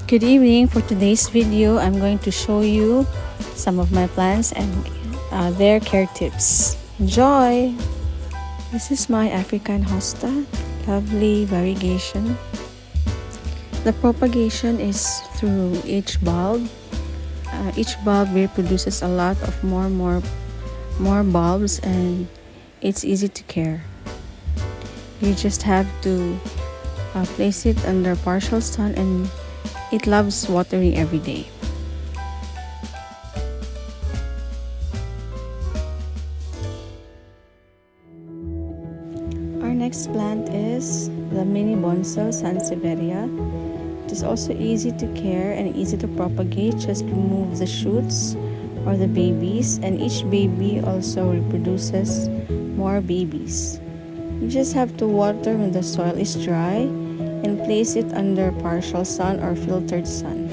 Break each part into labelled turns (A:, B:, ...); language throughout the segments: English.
A: Good evening. For today's video, I'm going to show you some of my plants and their care tips. Enjoy! This is my African hosta, lovely variegation. The propagation is through each bulb. Each bulb reproduces a lot of more bulbs, and it's easy to care. You just have to place it under partial sun, and it loves watering every day. Our next plant is the mini bonsai sansevieria. It is also easy to care and easy to propagate. Just remove the shoots or the babies, and each baby also reproduces more babies. You just have to water when the soil is dry and place it under partial sun or filtered sun.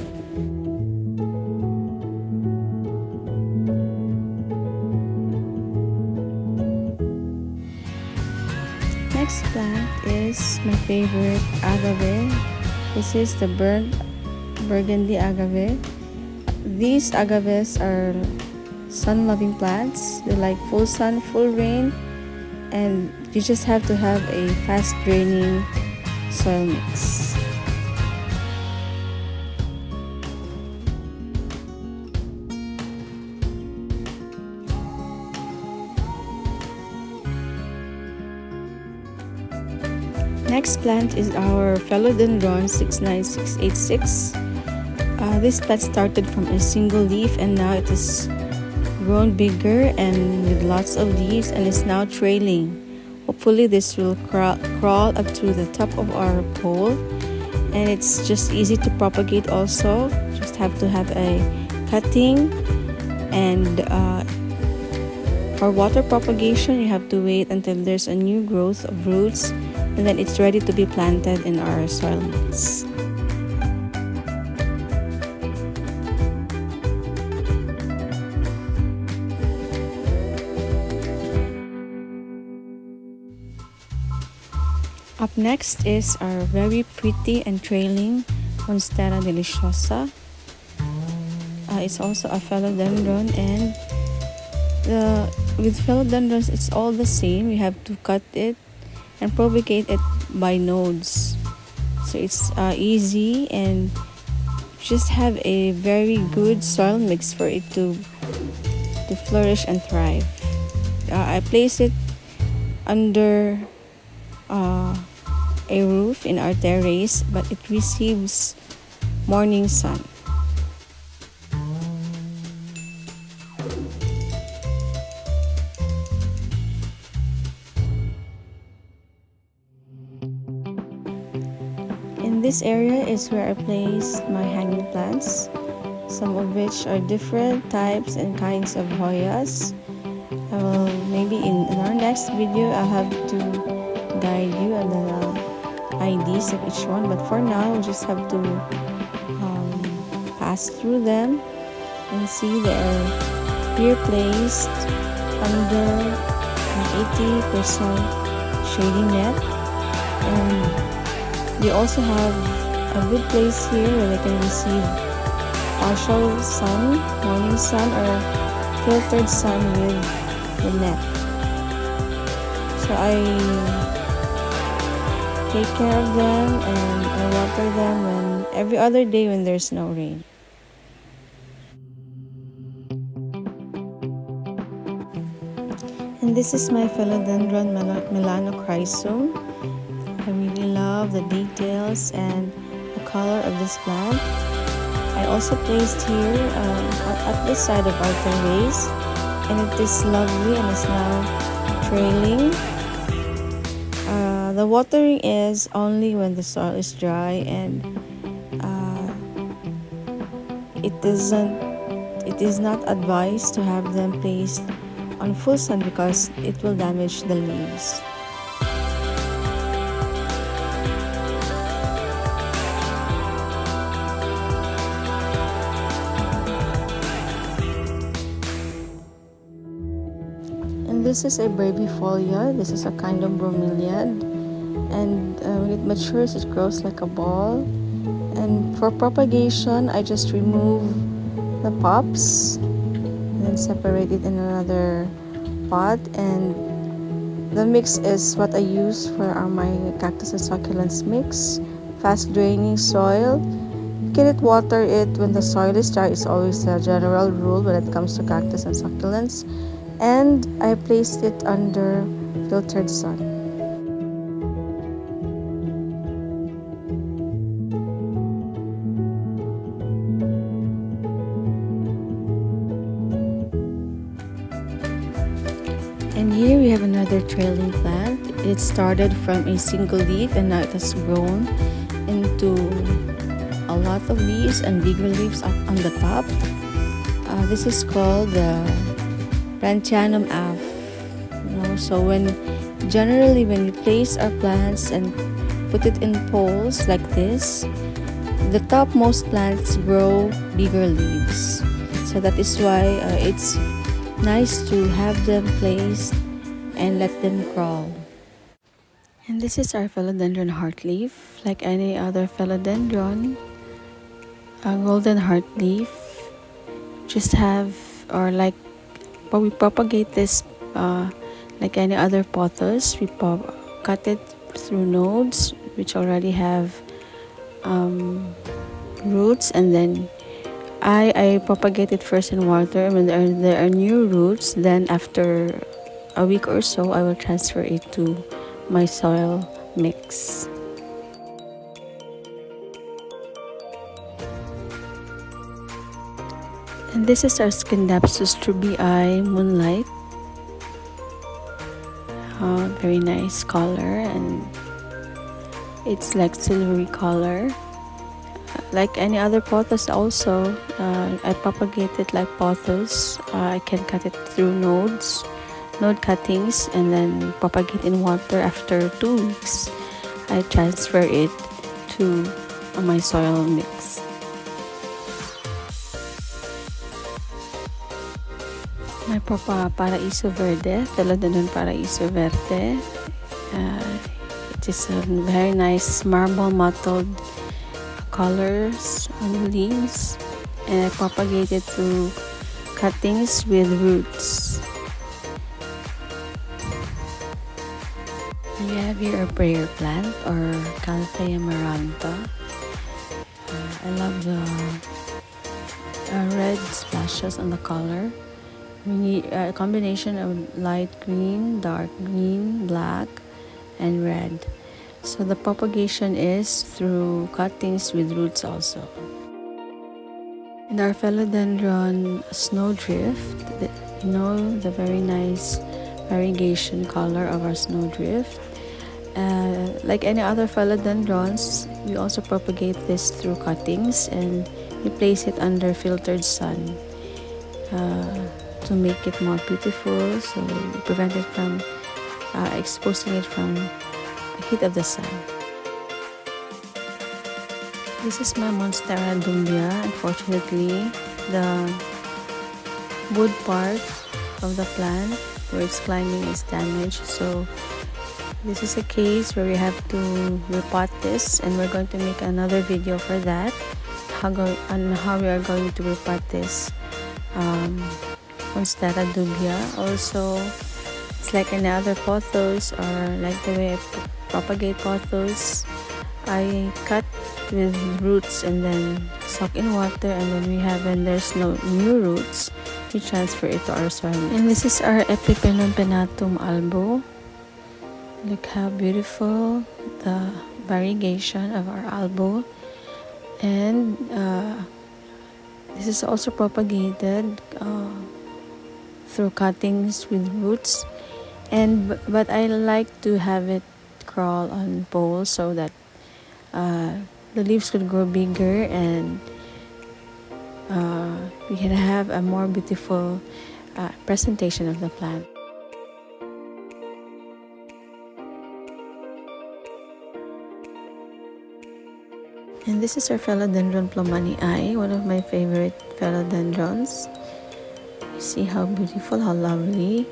A: Next plant is my favorite, agave. This is the burnt burgundy agave. These agaves are sun-loving plants. They like full sun, full rain, and you just have to have a fast-draining soil mix. Next plant is our PHILODENDRON 69686. This plant started from a single leaf, and now it is grown bigger and with lots of leaves, and is now trailing. Hopefully this will crawl up to the top of our pole, and it's just easy to propagate also. Just have to have a cutting, and for water propagation you have to wait until there's a new growth of roots, and then it's ready to be planted in our soil mix. Up next is our very pretty and trailing Monstera deliciosa. It's also a philodendron, and with philodendrons it's all the same. You have to cut it and propagate it by nodes, so it's easy, and just have a very good soil mix for it to flourish and thrive. I place it under a roof in our terrace, but it receives morning sun. In this area is where I placed my hanging plants, some of which are different types and kinds of Hoyas. Maybe in our next video I'll have to guide you on the IDs of each one, but for now we'll just have to pass through them and see they are here placed under an 80% shading net, and they also have a good place here where they can receive partial sun, morning sun, or filtered sun with the net. So I take care of them, and I water them every other day when there's no rain. And this is my philodendron melanochrysum. I really love the details and the color of this plant. I also placed here at this side of our terrace, and it is lovely and is now trailing. The watering is only when the soil is dry, and it is not advised to have them placed on full sun because it will damage the leaves. And this is a bravifolia. This is a kind of bromeliad, and when it matures it grows like a ball, and For propagation, I just remove the pops and then separate it in another pot, and the mix is what I use for my cactus and succulents mix. Fast draining soil. You cannot water it when the soil is dry. It's always a general rule when it comes to cactus and succulents. And I placed it under filtered sun. And here we have another trailing plant. It started from a single leaf and now it has grown into a lot of leaves and bigger leaves up on the top. This is called the BRANTIANUM af. So generally when we place our plants and put it in poles like this, the topmost plants grow bigger leaves. So that is why it's nice to have them placed and let them crawl. And this is our philodendron heart leaf. Like any other philodendron, a golden heart leaf, just have, or like, but we propagate this like any other pothos. We cut it through nodes which already have roots, and then I propagate it first in water. When there are new roots, then after a week or so, I will transfer it to my soil mix. And this is our Scindapsus trubii moonlight. Very nice color, and it's like silvery color. Like any other pothos also, I propagate it like pothos. I can cut it through node cuttings, and then propagate in water. After 2 weeks, I transfer it to my soil mix. My Paraiso Verde, Philodendron Paraiso Verde. It is a very nice marble mottled colors on the leaves, and I propagate it through cuttings with roots. We have here a prayer plant, or Calathea maranta. I love the red splashes on the color. We need a combination of light green, dark green, black, and red. So the propagation is through cuttings with roots also. And our philodendron snowdrift, the very nice variegation color of our snowdrift. Like any other philodendrons, we also propagate this through cuttings, and we place it under filtered sun to make it more beautiful, so we prevent it from exposing it from the heat of the sun. This is my Monstera dumbia. Unfortunately, the wood part of the plant where it's climbing is damaged, so this is a case where we have to repot this, and we're going to make another video for that, on how we are going to repot this Monstera dumbia. Also, it's like any other pothos, or like the way I propagate pothos. I cut with roots and then soak in water, and when there's no new roots, we transfer it to our soil. And this is our Epipenompenatum albo. Look how beautiful the variegation of our albo. And this is also propagated through cuttings with roots, but I like to have it crawl on poles so that the leaves could grow bigger, and we can have a more beautiful presentation of the plant. And this is our Philodendron plumanii, one of my favorite philodendrons. You see how beautiful, how lovely.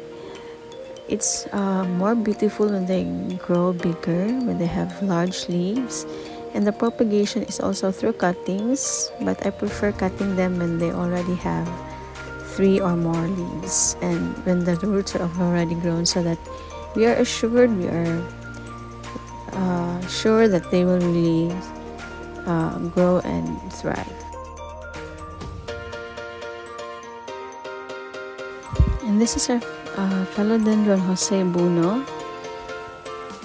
A: It's more beautiful when they grow bigger, when they have large leaves. And the propagation is also through cuttings, but I prefer cutting them when they already have 3 or more leaves and when the roots are already grown, so that we are sure that they will really grow and thrive. And this is our Philodendron Jose Buno.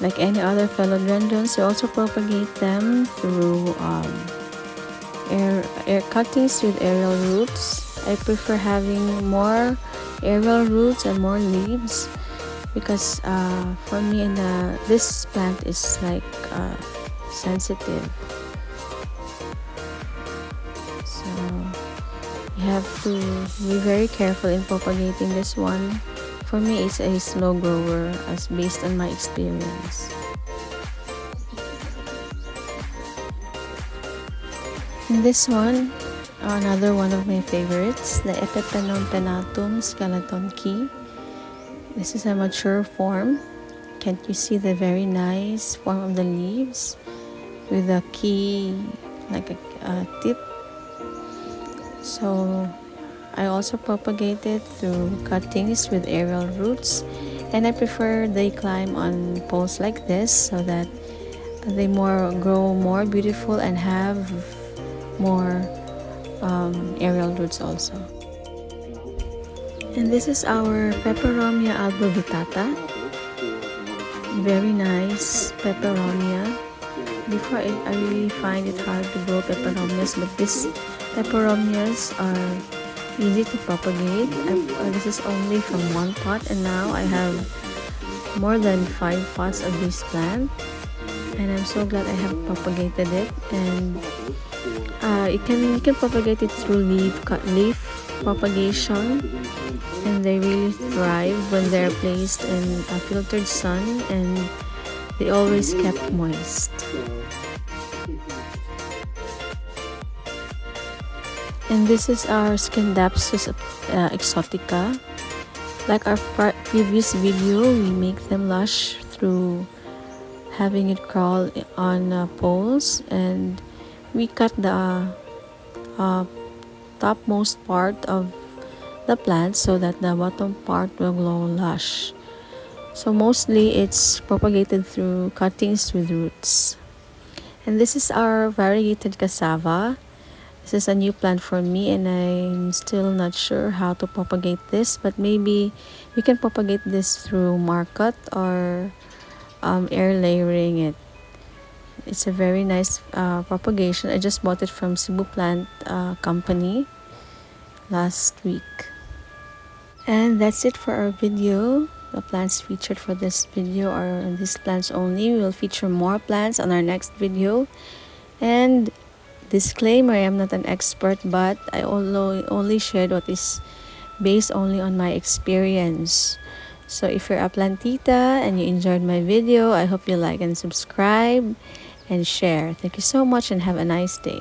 A: Like any other philodendrons, we also propagate them through air cuttings with aerial roots. I prefer having more aerial roots and more leaves because for me, this plant is like sensitive. So you have to be very careful in propagating this one. For me, it's a slow grower as based on my experience. And this one, another one of my favorites, the Epipenom skeleton key. This is a mature form. Can't you see the very nice form of the leaves with a key like a tip? So I also propagate it through cuttings with aerial roots, and I prefer they climb on poles like this so that they grow more beautiful and have more aerial roots also. And this is our Peperomia albovitata. Very nice Peperomia. Before I really find it hard to grow peperomias, but these peperomias are easy to propagate. This is only from one pot, and now I have more than 5 pots of this plant, and I'm so glad I have propagated it. And you can propagate it through leaf propagation, and they really thrive when they're placed in a filtered sun, and they always kept moist. And this is our Scindapsus exotica. Like our previous video, we make them lush through having it crawl on poles, and we cut the topmost part of the plant so that the bottom part will grow lush. So mostly it's propagated through cuttings with roots. And this is our variegated cassava. This is a new plant for me, and I'm still not sure how to propagate this, but maybe we can propagate this through marcut or air layering it. It's a very nice propagation. I just bought it from Cebu Plant Company last week. And that's it for our video. The plants featured for this video are these plants only. We will feature more plants on our next video. And disclaimer, I am not an expert, but I only shared what is based only on my experience. So if you're a plantita and you enjoyed my video, I hope you like and subscribe and share. Thank you so much and have a nice day.